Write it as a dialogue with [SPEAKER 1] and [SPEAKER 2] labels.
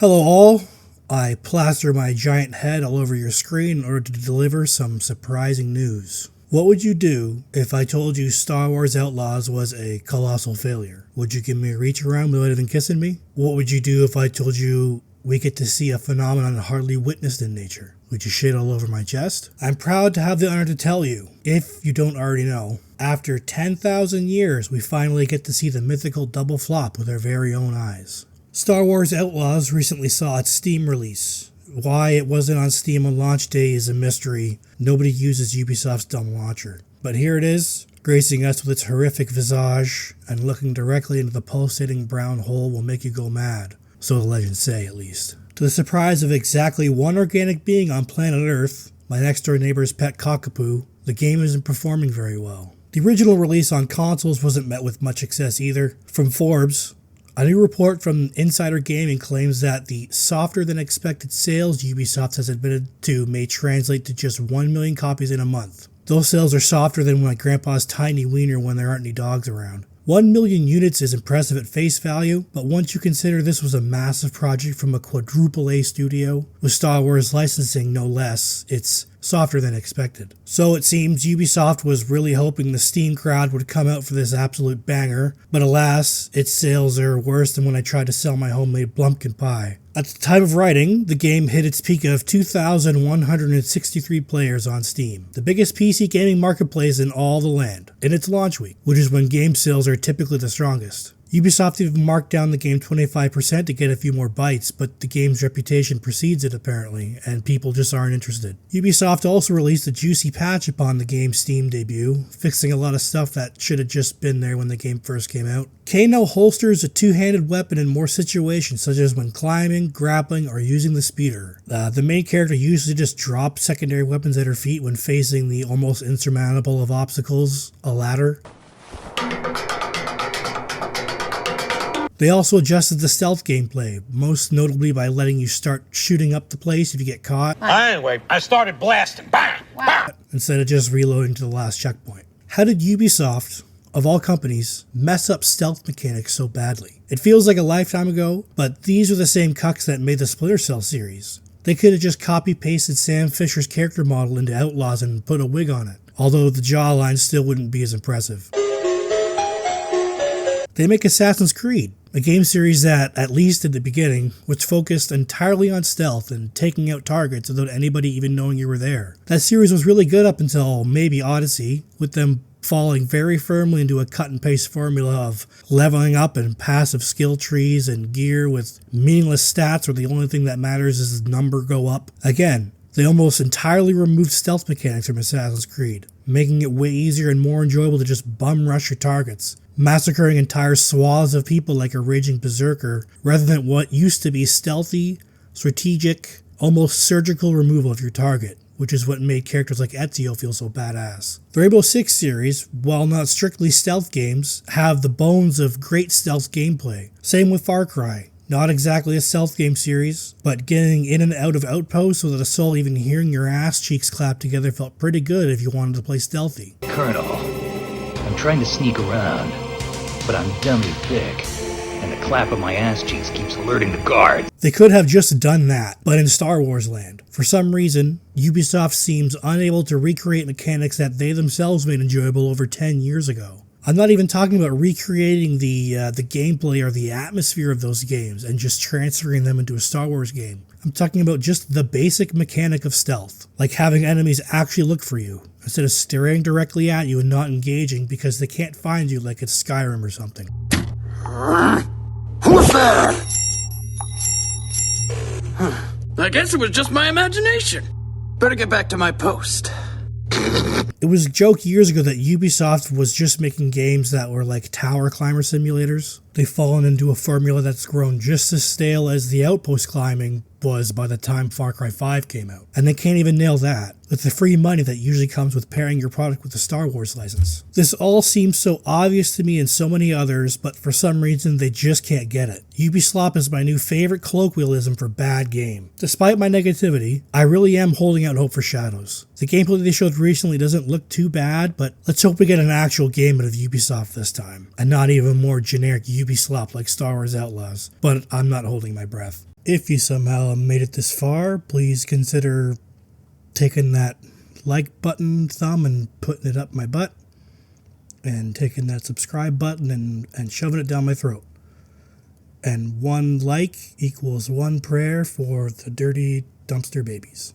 [SPEAKER 1] Hello all, I plaster my giant head all over your screen in order to deliver some surprising news. What would you do if I told you Star Wars Outlaws was a colossal failure? Would you give me a reach around without even kissing me? What would you do if I told you we get to see a phenomenon hardly witnessed in nature? Would you shit all over my chest? I'm proud to have the honor to tell you, if you don't already know, after 10,000 years we finally get to see the mythical double flop with our very own eyes. Star Wars Outlaws recently saw its Steam release. Why it wasn't on Steam on launch day is a mystery. Nobody uses Ubisoft's dumb launcher. But here it is, gracing us with its horrific visage, and looking directly into the pulsating brown hole will make you go mad. So the legends say, at least. To the surprise of exactly one organic being on planet Earth, my next door neighbor's pet cockapoo, the game isn't performing very well. The original release on consoles wasn't met with much success either. From Forbes, a new report from Insider Gaming claims that the softer-than-expected sales Ubisoft has admitted to may translate to just 1 million copies in a month. Those sales are softer than my grandpa's tiny wiener when there aren't any dogs around. 1 million units is impressive at face value, but once you consider this was a massive project from a quadruple A studio, with Star Wars licensing no less, it's softer than expected. So it seems Ubisoft was really hoping the Steam crowd would come out for this absolute banger, but alas, its sales are worse than when I tried to sell my homemade Blumpkin pie. At the time of writing, the game hit its peak of 2,163 players on Steam, the biggest PC gaming marketplace in all the land, in its launch week, which is when game sales are typically the strongest. Ubisoft even marked down the game 25% to get a few more bites, but the game's reputation precedes it apparently, and people just aren't interested. Ubisoft also released a juicy patch upon the game's Steam debut, fixing a lot of stuff that should have just been there when the game first came out. Kano holsters a two-handed weapon in more situations, such as when climbing, grappling, or using the speeder. The main character usually just drops secondary weapons at her feet when facing the almost insurmountable of obstacles, a ladder. They also adjusted the stealth gameplay, most notably by letting you start shooting up the place if you get caught.
[SPEAKER 2] Anyway, I started blasting. Bang! Bang!
[SPEAKER 1] Instead of just reloading to the last checkpoint. How did Ubisoft, of all companies, mess up stealth mechanics so badly? It feels like a lifetime ago, but these are the same cucks that made the Splinter Cell series. They could have just copy-pasted Sam Fisher's character model into Outlaws and put a wig on it, although the jawline still wouldn't be as impressive. They make Assassin's Creed, a game series that, at least at the beginning, was focused entirely on stealth and taking out targets without anybody even knowing you were there. That series was really good up until maybe Odyssey, with them falling very firmly into a cut-and-paste formula of leveling up and passive skill trees and gear with meaningless stats where the only thing that matters is the number go up. Again, they almost entirely removed stealth mechanics from Assassin's Creed, making it way easier and more enjoyable to just bum rush your targets, massacring entire swaths of people like a raging berserker, rather than what used to be stealthy, strategic, almost surgical removal of your target, which is what made characters like Ezio feel so badass. The Rainbow Six series, while not strictly stealth games, have the bones of great stealth gameplay. Same with Far Cry. Not exactly a stealth game series, but getting in and out of outposts without a soul even hearing your ass cheeks clap together felt pretty good if you wanted to play stealthy.
[SPEAKER 3] Colonel, I'm trying to sneak around, but I'm dummy thick, and the clap of my ass cheeks keeps alerting the guards.
[SPEAKER 1] They could have just done that, but in Star Wars land, for some reason, Ubisoft seems unable to recreate mechanics that they themselves made enjoyable over 10 years ago. I'm not even talking about recreating the gameplay or the atmosphere of those games and just transferring them into a Star Wars game. I'm talking about just the basic mechanic of stealth, like having enemies actually look for you, instead of staring directly at you and not engaging because they can't find you like it's Skyrim or something.
[SPEAKER 4] Who's there? I guess it was just my imagination. Better get back to my post.
[SPEAKER 1] It was a joke years ago that Ubisoft was just making games that were like tower climber simulators. They've fallen into a formula that's grown just as stale as the outpost climbing was by the time Far Cry 5 came out. And they can't even nail that, with the free money that usually comes with pairing your product with a Star Wars license. This all seems so obvious to me and so many others, but for some reason they just can't get it. Ubislop is my new favorite colloquialism for bad game. Despite my negativity, I really am holding out hope for Shadows. The gameplay they showed recently doesn't look too bad, but let's hope we get an actual game out of Ubisoft this time, and not even more generic Ubislop like Star Wars Outlaws. But I'm not holding my breath. If you somehow made it this far, please consider taking that like button thumb and putting it up my butt, and taking that subscribe button and shoving it down my throat. And one like equals one prayer for the dirty dumpster babies.